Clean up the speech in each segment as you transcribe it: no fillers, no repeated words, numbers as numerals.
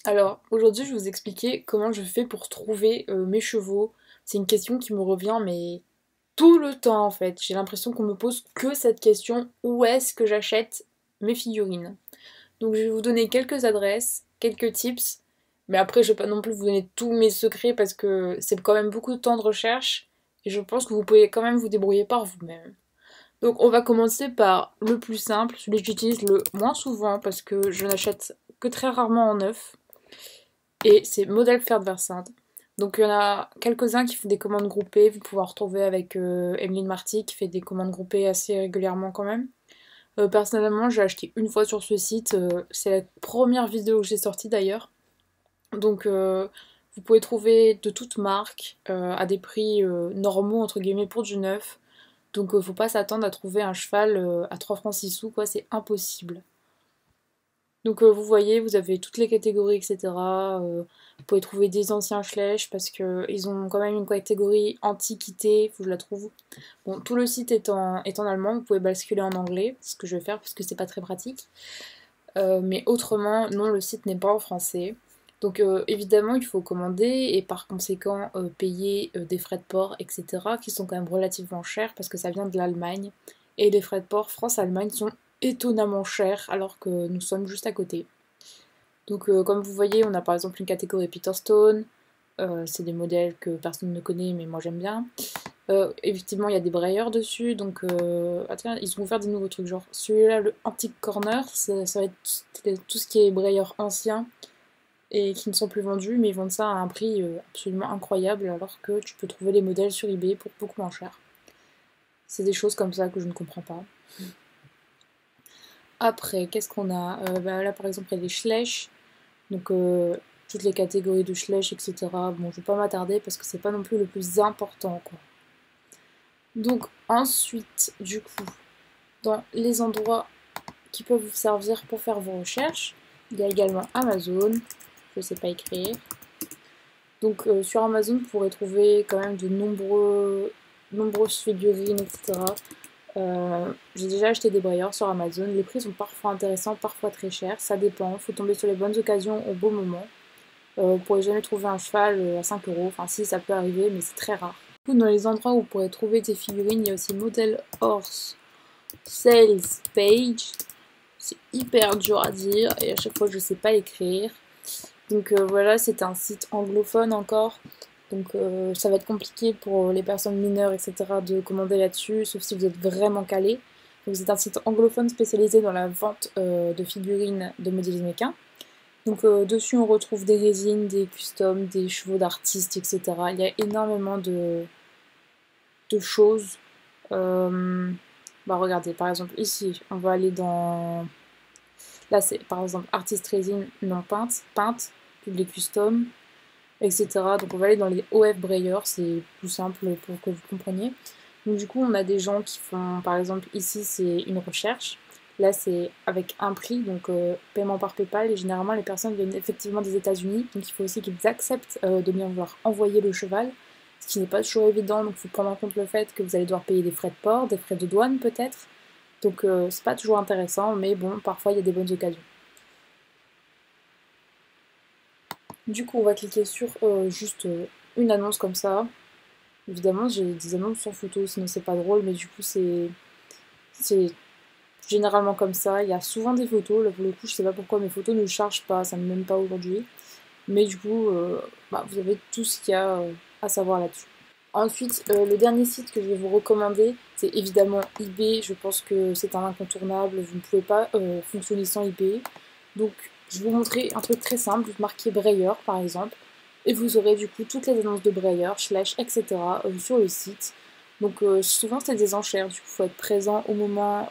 Alors, aujourd'hui, je vais vous expliquer comment je fais pour trouver mes chevaux. C'est une question qui me revient, mais tout le temps en fait. J'ai l'impression qu'on me pose que cette question, où est-ce que j'achète mes figurines? Donc, je vais vous donner quelques adresses, quelques tips, mais après, je vais pas non plus vous donner tous mes secrets parce que c'est quand même beaucoup de temps de recherche et je pense que vous pouvez quand même vous débrouiller par vous-même. Donc, on va commencer par le plus simple, celui que j'utilise le moins souvent parce que je n'achète que très rarement en neuf. Et c'est Modèle Pferdversand. Donc il y en a quelques-uns qui font des commandes groupées, vous pouvez en retrouver avec Emeline Marty qui fait des commandes groupées assez régulièrement quand même. Personnellement j'ai acheté une fois sur ce site, c'est la première vidéo que j'ai sortie d'ailleurs. Donc vous pouvez trouver de toutes marques à des prix normaux entre guillemets pour du neuf. Donc faut pas s'attendre à trouver un cheval à 3 francs 6 sous quoi, c'est impossible. Donc vous voyez, vous avez toutes les catégories, etc. Vous pouvez trouver des anciens Schleich parce qu'ils ont quand même une catégorie antiquité, faut que je la trouve. Bon, tout le site est en allemand, vous pouvez basculer en anglais, c'est ce que je vais faire parce que c'est pas très pratique. Mais autrement, non, le site n'est pas en français. Donc évidemment, il faut commander et par conséquent payer des frais de port, etc. qui sont quand même relativement chers parce que ça vient de l'Allemagne. Et les frais de port France-Allemagne sont étonnamment chers alors que nous sommes juste à côté. Donc comme vous voyez, on a par exemple une catégorie Peterstone, c'est des modèles que personne ne connaît mais moi j'aime bien. Effectivement, il y a des brayeurs dessus, donc ah tiens, ils vont faire des nouveaux trucs. Genre celui-là, le Antique Corner, ça va être tout ce qui est brayeurs anciens et qui ne sont plus vendus, mais ils vendent ça à un prix absolument incroyable alors que tu peux trouver les modèles sur eBay pour beaucoup moins cher. C'est des choses comme ça que je ne comprends pas. Après, qu'est-ce qu'on a bah, là par exemple, il y a les Schleich, donc toutes les catégories de Schleich, etc. Bon, je vais pas m'attarder parce que c'est pas non plus le plus important, quoi. Donc ensuite, du coup, dans les endroits qui peuvent vous servir pour faire vos recherches, il y a également Amazon, je sais pas écrire. Donc sur Amazon, vous pourrez trouver quand même de nombreuses figurines, etc. J'ai déjà acheté des brayeurs sur Amazon. Les prix sont parfois intéressants, parfois très chers. Ça dépend. Il faut tomber sur les bonnes occasions au bon moment. Vous pourrez jamais trouver un cheval à 5 euros. Enfin, si, ça peut arriver, mais c'est très rare. Du coup, dans les endroits où vous pourrez trouver des figurines, il y a aussi Model Horse Sales Page. C'est hyper dur à dire et à chaque fois, je sais pas écrire. Donc voilà, c'est un site anglophone encore. Donc ça va être compliqué pour les personnes mineures, etc. de commander là-dessus, sauf si vous êtes vraiment calé. Donc c'est un site anglophone spécialisé dans la vente de figurines de modélisme équin. Donc dessus on retrouve des résines, des customs, des chevaux d'artistes, etc. Il y a énormément de choses. Euh, Bah regardez, par exemple ici, on va aller dans... Là c'est par exemple artiste résine non peinte, public custom, etc. Donc on va aller dans les OF Brayer, c'est plus simple pour que vous compreniez. Donc du coup on a des gens qui font, par exemple ici c'est une recherche, là c'est avec un prix, donc paiement par PayPal, et généralement les personnes viennent effectivement des États-Unis, donc il faut aussi qu'ils acceptent de bien vouloir envoyer le cheval, ce qui n'est pas toujours évident, donc il faut prendre en compte le fait que vous allez devoir payer des frais de port, des frais de douane peut-être, donc c'est pas toujours intéressant, mais bon, parfois il y a des bonnes occasions. Du coup on va cliquer sur juste une annonce comme ça. Évidemment, j'ai des annonces sans photo, sinon c'est pas drôle, mais du coup, c'est généralement comme ça. Il y a souvent des photos. Là, pour le coup, je sais pas pourquoi mes photos ne chargent pas, ça ne m'aime pas aujourd'hui. Mais du coup, bah, vous avez tout ce qu'il y a à savoir là-dessus. Ensuite, le dernier site que je vais vous recommander, c'est évidemment eBay. Je pense que c'est un incontournable. Vous ne pouvez pas fonctionner sans eBay. Donc, je vais vous montrer un truc très simple. Vous marquez Brayer, par exemple. Et vous aurez du coup toutes les annonces de Brayer, Schleich, etc. Sur le site. Donc, souvent, c'est des enchères. Du coup, il faut être présent au moment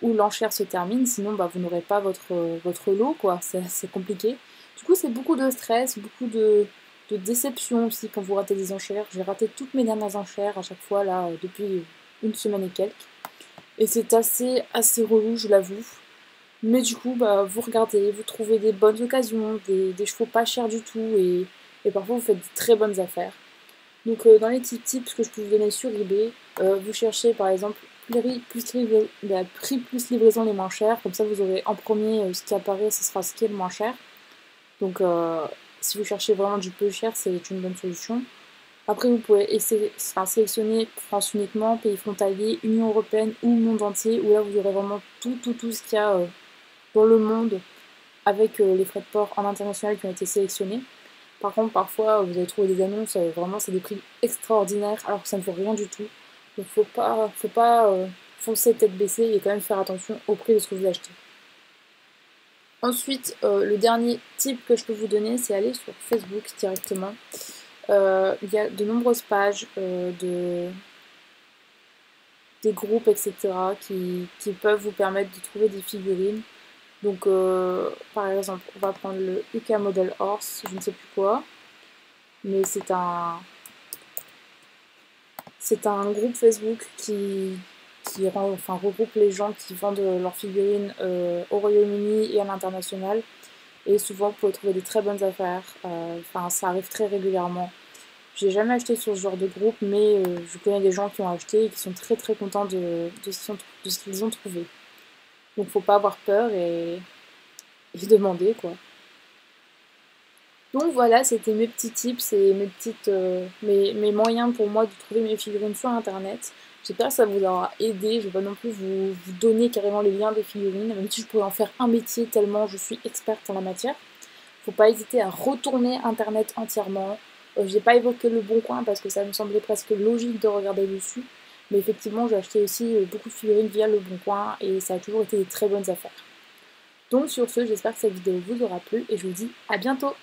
où l'enchère se termine. Sinon, bah, vous n'aurez pas votre lot, quoi. C'est compliqué. Du coup, c'est beaucoup de stress, beaucoup de déception aussi quand vous ratez des enchères. J'ai raté toutes mes dernières enchères à chaque fois, là, depuis une semaine et quelques. Et c'est assez relou, je l'avoue. Mais du coup, bah, vous regardez, vous trouvez des bonnes occasions, des chevaux pas chers du tout, et parfois vous faites de très bonnes affaires. Donc dans les petits tips que je peux vous donner sur eBay, vous cherchez par exemple prix plus livraison les moins chers, comme ça vous aurez en premier ce qui apparaît, ce sera ce qui est le moins cher. Donc si vous cherchez vraiment du peu cher, c'est une bonne solution. Après, vous pouvez sélectionner France uniquement, pays frontaliers, Union Européenne ou monde entier, où là vous aurez vraiment tout ce qu'il y a dans le monde avec les frais de port en international qui ont été sélectionnés. Par contre, parfois, vous allez trouver des annonces, vraiment, c'est des prix extraordinaires, alors que ça ne vaut rien du tout. Donc, faut pas foncer tête baissée et quand même faire attention au prix de ce que vous achetez. Ensuite, le dernier tip que je peux vous donner, c'est aller sur Facebook directement. Il y a de nombreuses pages, des groupes, etc., qui peuvent vous permettre de trouver des figurines. Donc, par exemple, on va prendre le UK Model Horse, je ne sais plus quoi, mais c'est un groupe Facebook qui regroupe les gens qui vendent leurs figurines au Royaume-Uni et à l'international. Et souvent, vous pouvez trouver des très bonnes affaires. Enfin, ça arrive très régulièrement. J'ai jamais acheté sur ce genre de groupe, mais je connais des gens qui ont acheté et qui sont très très contents de ce qu'ils ont trouvé. Donc, faut pas avoir peur et demander, quoi. Donc voilà, c'était mes petits tips et mes moyens pour moi de trouver mes figurines sur internet. J'espère que ça vous aura aidé. Je vais pas non plus vous donner carrément les liens des figurines, même si je pourrais en faire un métier tellement je suis experte en la matière. Faut pas hésiter à retourner internet entièrement. J'ai pas évoqué le Bon Coin parce que ça me semblait presque logique de regarder dessus. Mais effectivement, j'ai acheté aussi beaucoup de figurines via le Bon Coin et ça a toujours été des très bonnes affaires. Donc sur ce, j'espère que cette vidéo vous aura plu et je vous dis à bientôt.